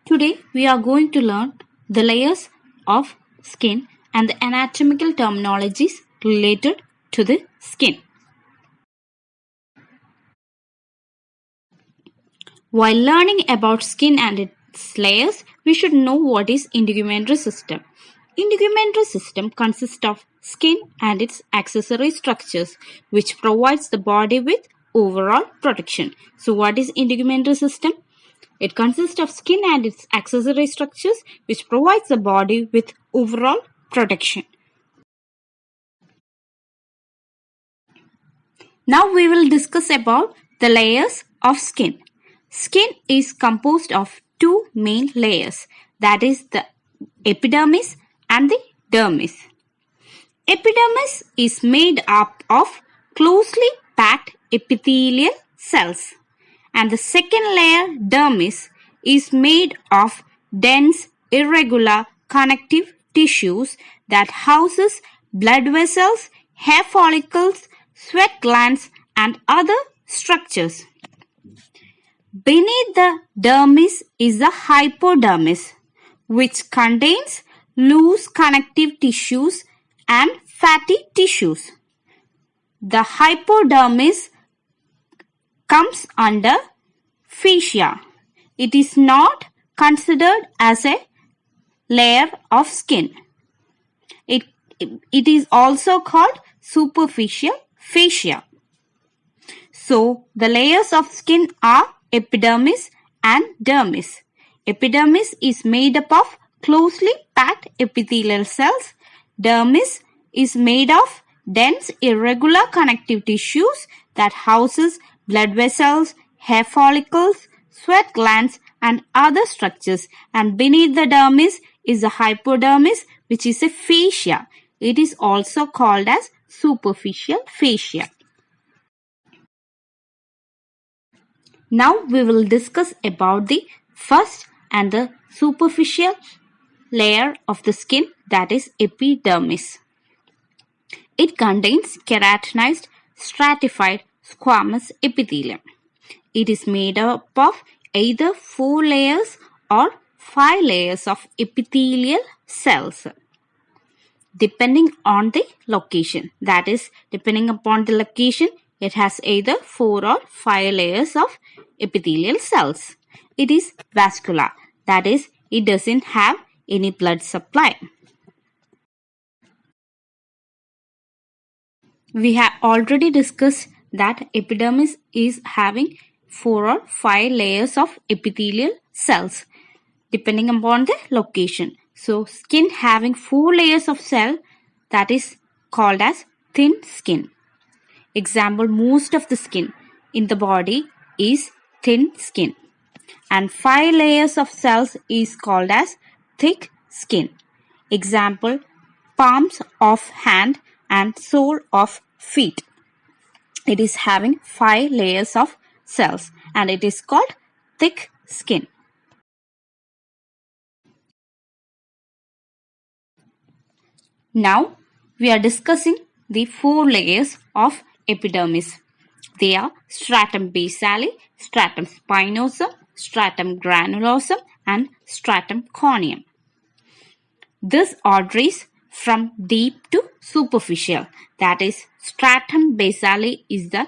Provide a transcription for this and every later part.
Today we are going to learn the layers of skin and the anatomical terminologies related to the skin. While learning about skin and its layers, we should know what is integumentary system. Integumentary system consists of skin and its accessory structures, which provides the body with overall protection. So what is integumentary system? It consists of skin and its accessory structures, which provides the body with overall protection. Now we will discuss about the layers of skin. Skin is composed of two main layers, that is the epidermis and the dermis. Epidermis is made up of closely packed epithelial cells, and the second layer, dermis, is made of dense, irregular connective tissues that houses blood vessels, hair follicles, sweat glands, and other structures. Beneath the dermis is the hypodermis, which contains loose connective tissues and fatty tissues. The hypodermis comes under fascia. It is not considered as a layer of skin. It is also called superficial fascia. So, the layers of skin are epidermis and dermis. Epidermis is made up of closely packed epithelial cells. Dermis is made of dense irregular connective tissues that houses blood vessels, hair follicles, sweat glands, and other structures. And beneath the dermis is the hypodermis, which is a fascia. It is also called as superficial fascia. Now we will discuss about the first and the superficial layer of the skin, that is epidermis. It contains keratinized, stratified, squamous epithelium. It is made up of either 4 layers or 5 layers of epithelial cells, depending on the location. That is, depending upon the location, it has either 4 or 5 layers of epithelial cells. It is vascular. That is, it doesn't have any blood supply. We have already discussed that epidermis is having 4 or 5 layers of epithelial cells, depending upon the location. So, skin having 4 layers of cell, that is called as thin skin. Example, most of the skin in the body is thin skin, and 5 layers of cells is called as thick skin. Example, palms of hand and sole of feet. It is having 5 layers of cells and it is called thick skin. Now we are discussing the 4 layers of epidermis. They are stratum basale, stratum spinosum, stratum granulosum, and stratum corneum. This order from deep to superficial. That is, stratum basale is the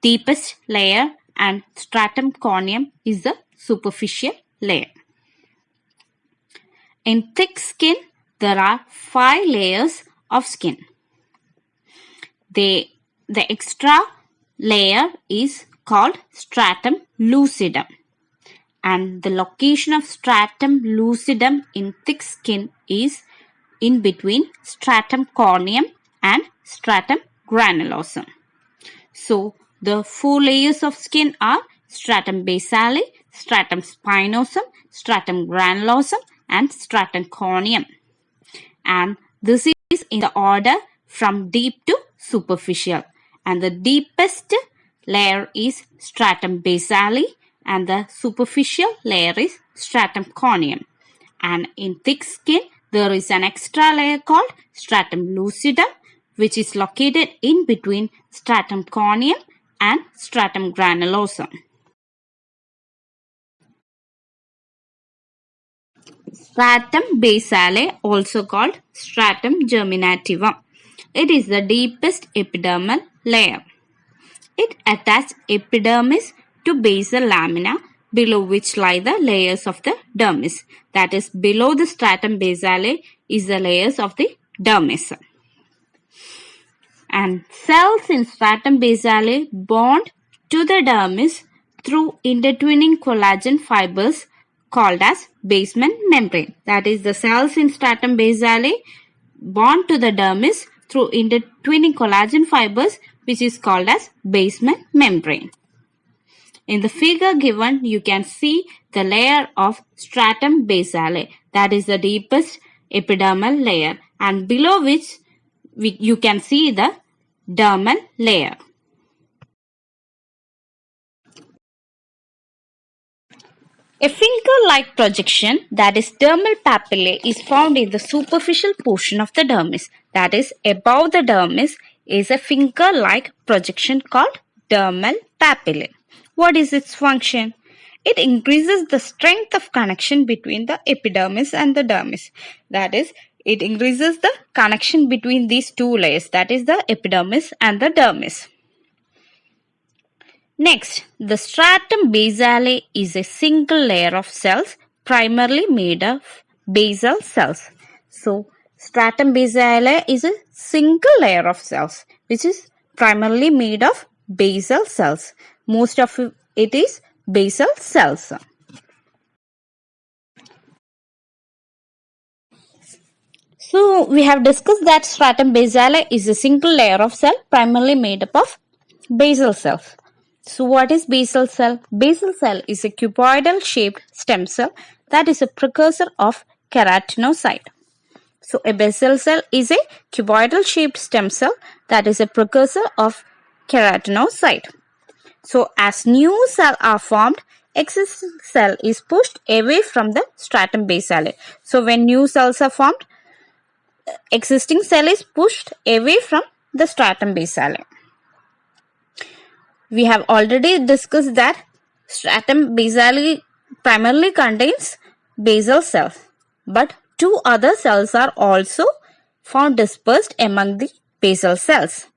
deepest layer and stratum corneum is the superficial layer. In thick skin, there are 5 layers of skin. The extra layer is called stratum lucidum, and the location of stratum lucidum in thick skin is in between stratum corneum and stratum granulosum. So, the 4 layers of skin are stratum basale, stratum spinosum, stratum granulosum, and stratum corneum. And this is in the order from deep to superficial. And the deepest layer is stratum basale and the superficial layer is stratum corneum. And in thick skin, there is an extra layer called stratum lucidum, which is located in between stratum corneum and stratum granulosum. Stratum basale, also called stratum germinativum. It is the deepest epidermal layer. It attaches epidermis to basal lamina, below which lie the layers of the dermis. That is, below the stratum basale is the layers of the dermis. And cells in stratum basale bond to the dermis through intertwining collagen fibers called as basement membrane. That is, the cells in stratum basale bond to the dermis through intertwining collagen fibers, which is called as basement membrane. In the figure given, you can see the layer of stratum basale, that is the deepest epidermal layer, and below which you can see the dermal layer. A finger-like projection, that is dermal papillae, is found in the superficial portion of the dermis. That is, above the dermis is a finger-like projection called dermal papillae. What is its function? It increases the strength of connection between the epidermis and the dermis. That is, it increases the connection between these two layers, that is the epidermis and the dermis. Next, the stratum basale is a single layer of cells primarily made of basal cells. So, stratum basale is a single layer of cells which is primarily made of basal cells. Most of it is basal cells. So, we have discussed that stratum basale is a single layer of cell primarily made up of basal cells. So, what is basal cell? Basal cell is a cuboidal shaped stem cell that is a precursor of keratinocyte. So, a basal cell is a cuboidal shaped stem cell that is a precursor of keratinocyte. So, as new cells are formed, existing cell is pushed away from the stratum basale. So, when new cells are formed, existing cell is pushed away from the stratum basale. We have already discussed that stratum basale primarily contains basal cells, but two other cells are also found dispersed among the basal cells.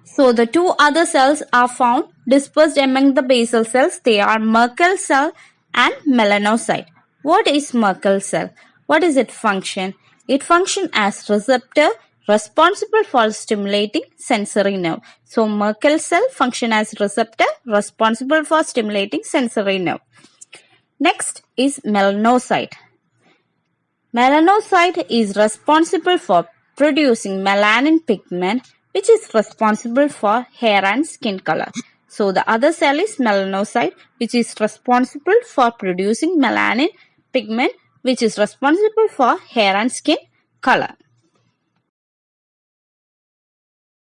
So, the two other cells are found dispersed among the basal cells. They are Merkel cell and melanocyte. What is Merkel cell? What is its function? It functions as receptor responsible for stimulating sensory nerve. So, Merkel cell function as receptor responsible for stimulating sensory nerve. Next is melanocyte. Melanocyte is responsible for producing melanin pigment, which is responsible for hair and skin color. So, the other cell is melanocyte, which is responsible for producing melanin pigment, which is responsible for hair and skin color.